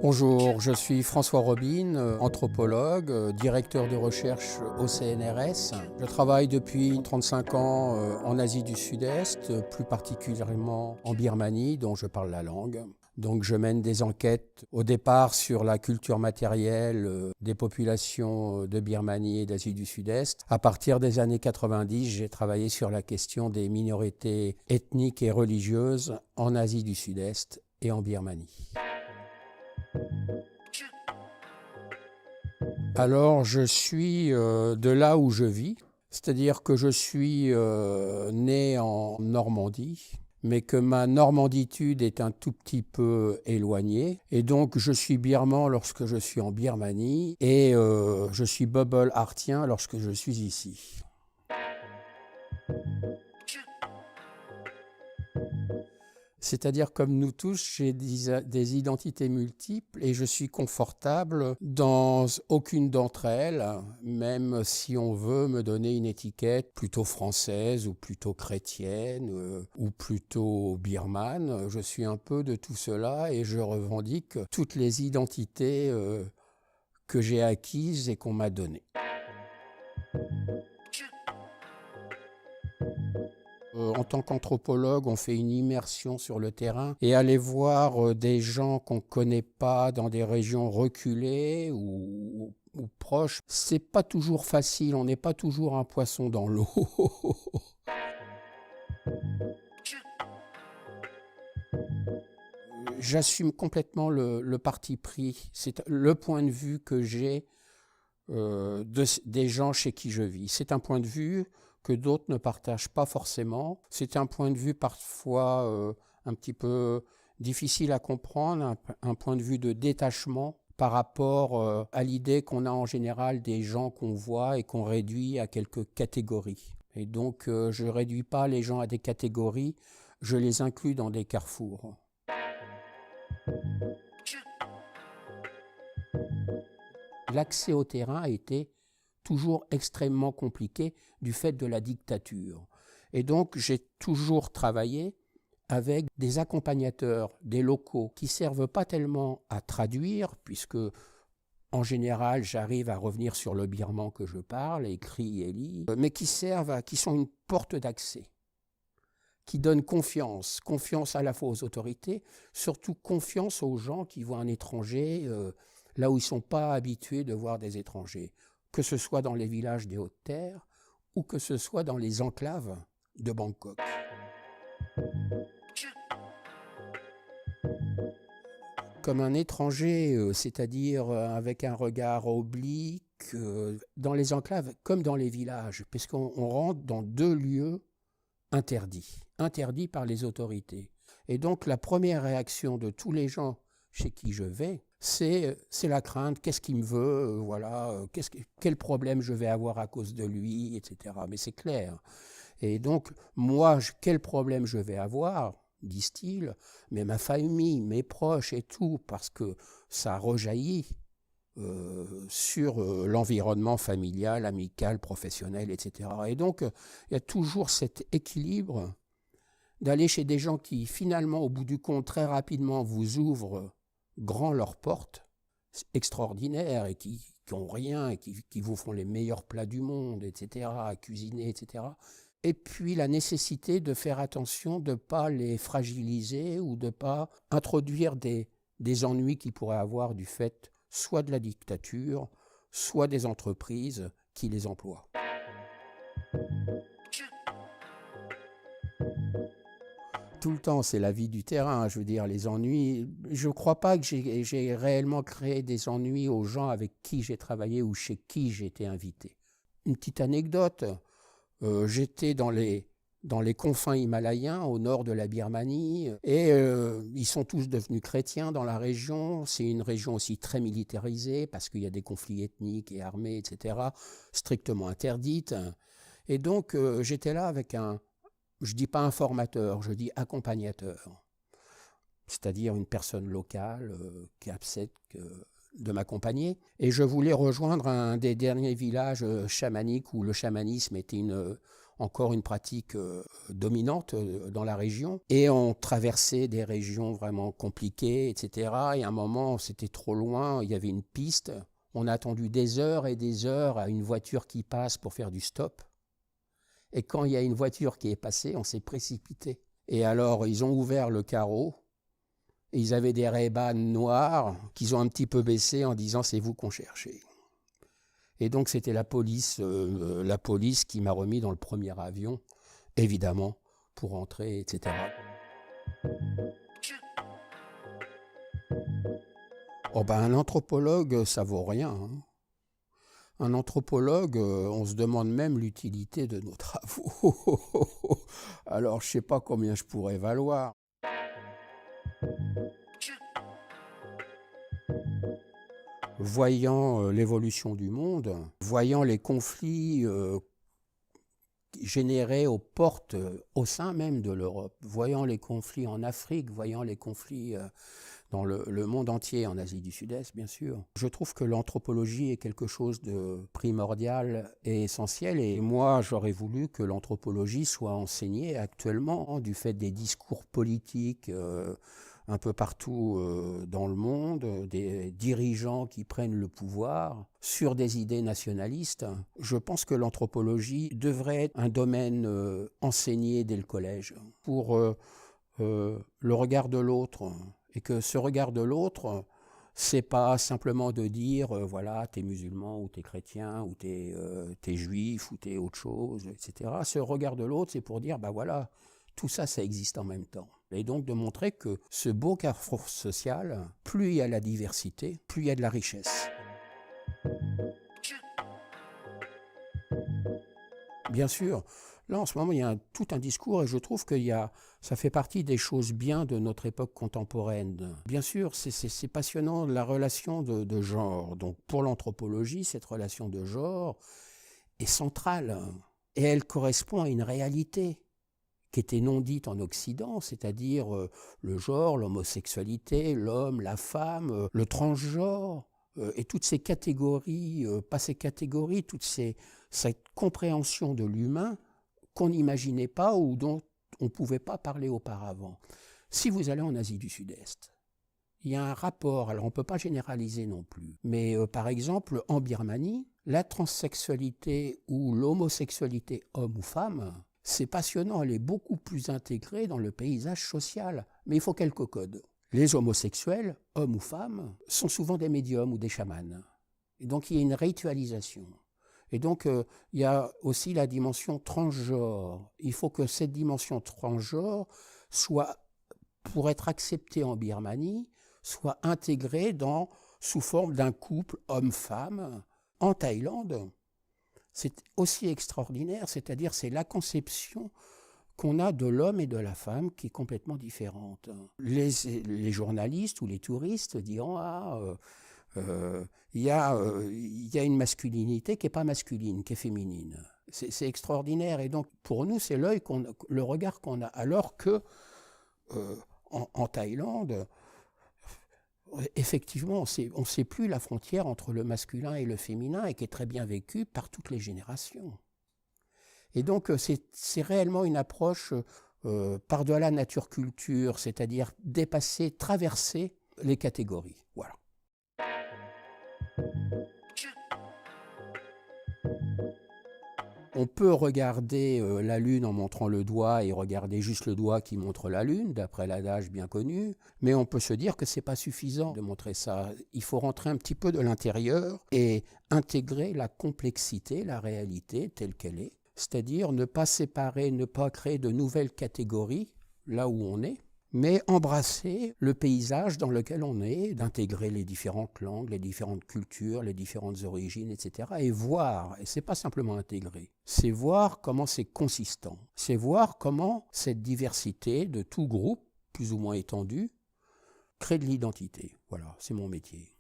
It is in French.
Bonjour, je suis François Robine, anthropologue, directeur de recherche au CNRS. Je travaille depuis 35 ans en Asie du Sud-Est, plus particulièrement en Birmanie, dont je parle la langue. Donc je mène des enquêtes au départ sur la culture matérielle des populations de Birmanie et d'Asie du Sud-Est. À partir des années 90, j'ai travaillé sur la question des minorités ethniques et religieuses en Asie du Sud-Est et en Birmanie. Alors, je suis de là où je vis, c'est-à-dire que je suis né en Normandie, mais que ma normanditude est un tout petit peu éloignée. Et donc, je suis birman lorsque je suis en Birmanie et je suis bubble artien lorsque je suis ici. C'est-à-dire, comme nous tous, j'ai des identités multiples et je suis confortable dans aucune d'entre elles, même si on veut me donner une étiquette plutôt française ou plutôt chrétienne ou plutôt birmane. Je suis un peu de tout cela et je revendique toutes les identités que j'ai acquises et qu'on m'a données. En tant qu'anthropologue, on fait une immersion sur le terrain et aller voir des gens qu'on ne connaît pas dans des régions reculées ou proches, c'est pas toujours facile, on n'est pas toujours un poisson dans l'eau. J'assume complètement le parti pris, c'est le point de vue que j'ai des gens chez qui je vis. C'est un point de vue que d'autres ne partagent pas forcément. C'est un point de vue parfois un petit peu difficile à comprendre, un point de vue de détachement par rapport à l'idée qu'on a en général des gens qu'on voit et qu'on réduit à quelques catégories. Et donc je ne réduis pas les gens à des catégories, je les inclus dans des carrefours. L'accès au terrain a été toujours extrêmement compliqué du fait de la dictature. Et donc j'ai toujours travaillé avec des accompagnateurs, des locaux, qui ne servent pas tellement à traduire, puisque en général j'arrive à revenir sur le birman que je parle, écrit et lis, mais qui sont une porte d'accès, qui donnent confiance à la fois aux autorités, surtout confiance aux gens qui voient un étranger là où ils ne sont pas habitués de voir des étrangers, que ce soit dans les villages des Hautes-Terres ou que ce soit dans les enclaves de Bangkok. Comme un étranger, c'est-à-dire avec un regard oblique, dans les enclaves comme dans les villages, puisqu'on rentre dans deux lieux interdits par les autorités. Et donc la première réaction de tous les gens chez qui je vais, c'est la crainte, qu'est-ce qu'il me veut, quel problème je vais avoir à cause de lui, etc. Mais c'est clair. Et donc, moi, quel problème je vais avoir, disent-ils, mais ma famille, mes proches et tout, parce que ça rejaillit sur l'environnement familial, amical, professionnel, etc. Et donc, il y a toujours cet équilibre d'aller chez des gens qui, finalement, au bout du compte, très rapidement, vous ouvrent grand leurs portes, extraordinaires, et qui n'ont rien, et qui vous font les meilleurs plats du monde, etc., à cuisiner, etc. Et puis la nécessité de faire attention de ne pas les fragiliser ou de ne pas introduire des ennuis qu'ils pourraient avoir du fait soit de la dictature, soit des entreprises qui les emploient. Tout le temps, c'est la vie du terrain, je veux dire, les ennuis. Je ne crois pas que j'ai réellement créé des ennuis aux gens avec qui j'ai travaillé ou chez qui j'ai été invité. Une petite anecdote, j'étais dans les confins himalayens, au nord de la Birmanie, et ils sont tous devenus chrétiens dans la région. C'est une région aussi très militarisée, parce qu'il y a des conflits ethniques et armés, etc., strictement interdites. Et donc, j'étais là avec je ne dis pas informateur, je dis accompagnateur, c'est-à-dire une personne locale qui accepte de m'accompagner. Et je voulais rejoindre un des derniers villages chamaniques où le chamanisme était encore une pratique dominante dans la région. Et on traversait des régions vraiment compliquées, etc. Et à un moment, c'était trop loin, il y avait une piste. On a attendu des heures et des heures à une voiture qui passe pour faire du stop. Et quand il y a une voiture qui est passée, on s'est précipité. Et alors, ils ont ouvert le carreau. Et ils avaient des Ray-Ban noirs qu'ils ont un petit peu baissés en disant « c'est vous qu'on cherchait ». Et donc, c'était la police qui m'a remis dans le premier avion, évidemment, pour rentrer, etc. Oh ben, un anthropologue, ça vaut rien. Hein. Un anthropologue, on se demande même l'utilité de nos travaux. Alors, je ne sais pas combien je pourrais valoir. Voyant l'évolution du monde, voyant les conflits générés aux portes, au sein même de l'Europe, voyant les conflits en Afrique, voyant les conflits dans le monde entier, en Asie du Sud-Est, bien sûr. Je trouve que l'anthropologie est quelque chose de primordial et essentiel. Et moi, j'aurais voulu que l'anthropologie soit enseignée actuellement, du fait des discours politiques un peu partout dans le monde, des dirigeants qui prennent le pouvoir sur des idées nationalistes. Je pense que l'anthropologie devrait être un domaine enseigné dès le collège pour le regard de l'autre. Et que ce regard de l'autre, c'est pas simplement de dire voilà, t'es musulman ou t'es chrétien ou t'es juif ou t'es autre chose, etc. Ce regard de l'autre, c'est pour dire bah voilà, tout ça, ça existe en même temps. Et donc de montrer que ce beau carrefour social, plus il y a la diversité, plus il y a de la richesse. Bien sûr, là en ce moment il y a tout un discours et je trouve que ça fait partie des choses bien de notre époque contemporaine. Bien sûr, c'est passionnant la relation de genre. Donc pour l'anthropologie, cette relation de genre est centrale et elle correspond à une réalité qui était non dite en Occident, c'est-à-dire le genre, l'homosexualité, l'homme, la femme, le transgenre, et toutes ces catégories, pas ces catégories, cette compréhension de l'humain qu'on n'imaginait pas ou dont on ne pouvait pas parler auparavant. Si vous allez en Asie du Sud-Est, il y a un rapport, alors on ne peut pas généraliser non plus, mais par exemple en Birmanie, la transsexualité ou l'homosexualité homme ou femme, c'est passionnant, elle est beaucoup plus intégrée dans le paysage social, mais il faut quelques codes. Les homosexuels, hommes ou femmes, sont souvent des médiums ou des chamans. Et donc il y a une ritualisation. Et donc il y a aussi la dimension transgenre. Il faut que cette dimension transgenre soit, pour être acceptée en Birmanie, soit intégrée sous forme d'un couple homme-femme. En Thaïlande, c'est aussi extraordinaire, c'est-à-dire c'est la conception qu'on a de l'homme et de la femme qui est complètement différente. Les journalistes ou les touristes diront il y a une masculinité qui n'est pas masculine, qui est féminine. C'est extraordinaire et donc pour nous c'est le regard qu'on a, alors que en Thaïlande, effectivement, on ne sait plus la frontière entre le masculin et le féminin et qui est très bien vécue par toutes les générations. Et donc, c'est réellement une approche par-delà nature-culture, c'est-à-dire dépasser, traverser les catégories. Voilà. On peut regarder la Lune en montrant le doigt et regarder juste le doigt qui montre la Lune, d'après l'adage bien connu, mais on peut se dire que ce n'est pas suffisant de montrer ça. Il faut rentrer un petit peu de l'intérieur et intégrer la complexité, la réalité telle qu'elle est, c'est-à-dire ne pas séparer, ne pas créer de nouvelles catégories là où on est, mais embrasser le paysage dans lequel on est, d'intégrer les différentes langues, les différentes cultures, les différentes origines, etc. Et voir, et c'est pas simplement intégrer, c'est voir comment c'est consistant, c'est voir comment cette diversité de tout groupe, plus ou moins étendu, crée de l'identité. Voilà, c'est mon métier.